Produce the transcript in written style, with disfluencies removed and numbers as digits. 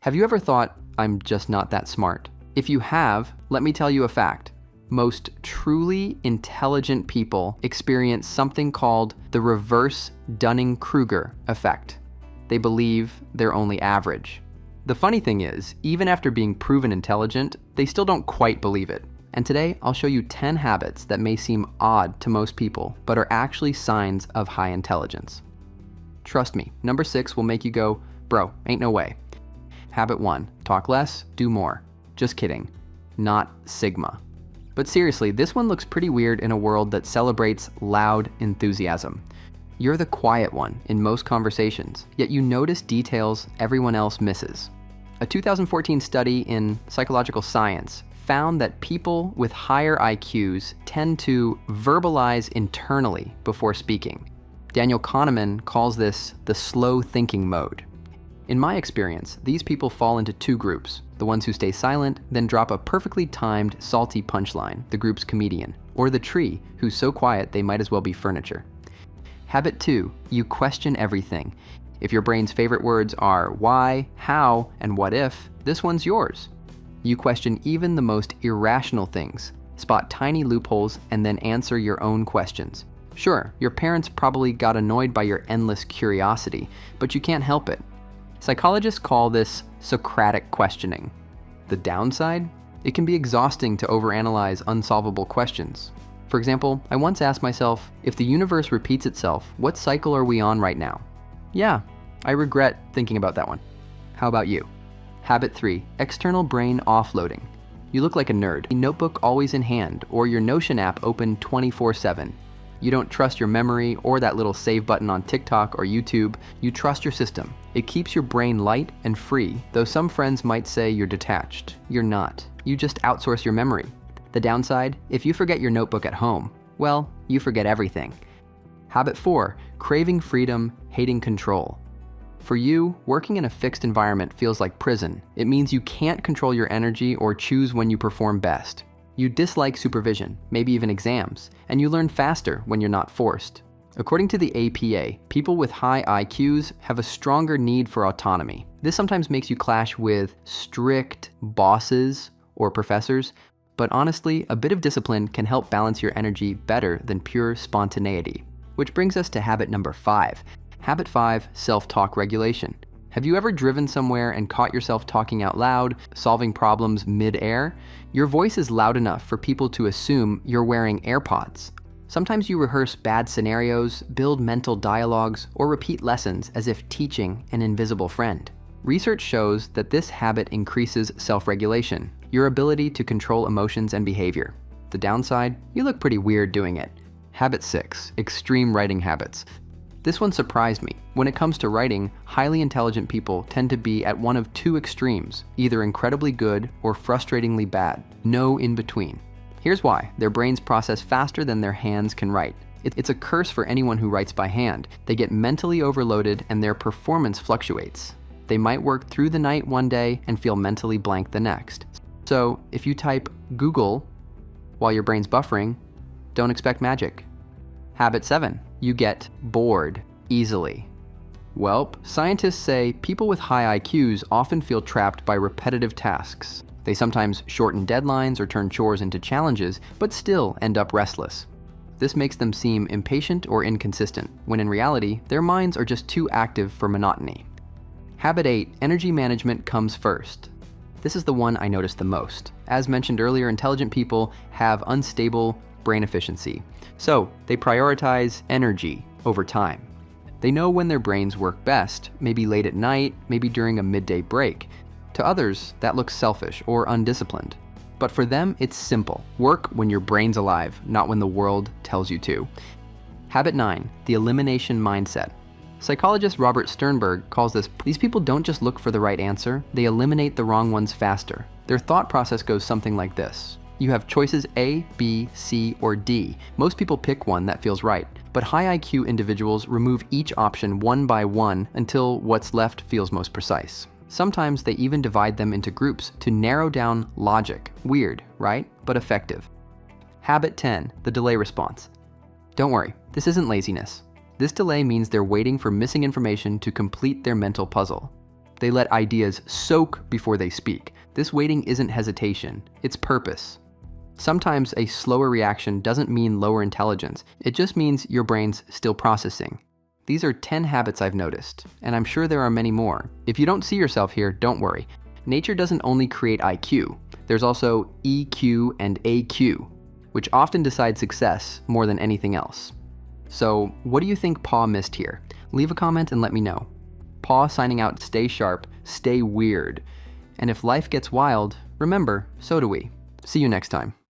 Have you ever thought, I'm just not that smart? If you have, let me tell you a fact. Most truly intelligent people experience something called the reverse Dunning-Kruger effect. They believe they're only average. The funny thing is, even after being proven intelligent, they still don't quite believe it. And today, I'll show you 10 habits that may seem odd to most people, but are actually signs of high intelligence. Trust me, number 6 will make you go, bro, ain't no way. Habit 1, talk less, do more. Just kidding, not Sigma. But seriously, this one looks pretty weird in a world that celebrates loud enthusiasm. You're the quiet one in most conversations, yet you notice details everyone else misses. A 2014 study in Psychological Science found that people with higher IQs tend to verbalize internally before speaking. Daniel Kahneman calls this the slow thinking mode. In my experience, these people fall into two groups: the ones who stay silent, then drop a perfectly timed, salty punchline, the group's comedian, or the tree, who's so quiet they might as well be furniture. Habit 2, you question everything. If your brain's favorite words are why, how, and what if, this one's yours. You question even the most irrational things, spot tiny loopholes, and then answer your own questions. Sure, your parents probably got annoyed by your endless curiosity, but you can't help it. Psychologists call this Socratic questioning. The downside? It can be exhausting to overanalyze unsolvable questions. For example, I once asked myself, if the universe repeats itself, what cycle are we on right now? Yeah, I regret thinking about that one. How about you? Habit 3, external brain offloading. You look like a nerd. A notebook always in hand, or your Notion app open 24/7. You don't trust your memory or that little save button on TikTok or YouTube. You trust your system. It keeps your brain light and free, though some friends might say you're detached. You're not. You just outsource your memory. The downside, if you forget your notebook at home, well, you forget everything. Habit 4, craving freedom, hating control. For you, working in a fixed environment feels like prison. It means you can't control your energy or choose when you perform best. You dislike supervision, maybe even exams, and you learn faster when you're not forced. According to the APA, people with high IQs have a stronger need for autonomy. This sometimes makes you clash with strict bosses or professors, but honestly, a bit of discipline can help balance your energy better than pure spontaneity. Which brings us to habit number 5. Habit 5, self-talk regulation. Have you ever driven somewhere and caught yourself talking out loud, solving problems mid-air? Your voice is loud enough for people to assume you're wearing AirPods. Sometimes you rehearse bad scenarios, build mental dialogues, or repeat lessons as if teaching an invisible friend. Research shows that this habit increases self-regulation, your ability to control emotions and behavior. The downside? You look pretty weird doing it. Habit 6, extreme writing habits. This one surprised me. When it comes to writing, highly intelligent people tend to be at one of two extremes, either incredibly good or frustratingly bad. No in between. Here's why. Their brains process faster than their hands can write. It's a curse for anyone who writes by hand. They get mentally overloaded and their performance fluctuates. They might work through the night one day and feel mentally blank the next. So if you type Google while your brain's buffering, don't expect magic. Habit 7, you get bored easily. Welp, scientists say people with high IQs often feel trapped by repetitive tasks. They sometimes shorten deadlines or turn chores into challenges, but still end up restless. This makes them seem impatient or inconsistent, when in reality, their minds are just too active for monotony. Habit 8, energy management comes first. This is the one I noticed the most. As mentioned earlier, intelligent people have unstable brain efficiency, so they prioritize energy over time. They know when their brains work best, maybe late at night, maybe during a midday break. To others, that looks selfish or undisciplined. But for them, it's simple. Work when your brain's alive, not when the world tells you to. Habit 9, the elimination mindset. Psychologist Robert Sternberg calls this, these people don't just look for the right answer, they eliminate the wrong ones faster. Their thought process goes something like this. You have choices A, B, C, or D. Most people pick one that feels right, but high IQ individuals remove each option one by one until what's left feels most precise. Sometimes they even divide them into groups to narrow down logic. Weird, right? But effective. Habit 10, the delay response. Don't worry, this isn't laziness. This delay means they're waiting for missing information to complete their mental puzzle. They let ideas soak before they speak. This waiting isn't hesitation, it's purpose. Sometimes a slower reaction doesn't mean lower intelligence. It just means your brain's still processing. These are 10 habits I've noticed, and I'm sure there are many more. If you don't see yourself here, don't worry. Nature doesn't only create IQ. There's also EQ and AQ, which often decide success more than anything else. So, what do you think Paw missed here? Leave a comment and let me know. Paw signing out, stay sharp, stay weird. And if life gets wild, remember, so do we. See you next time.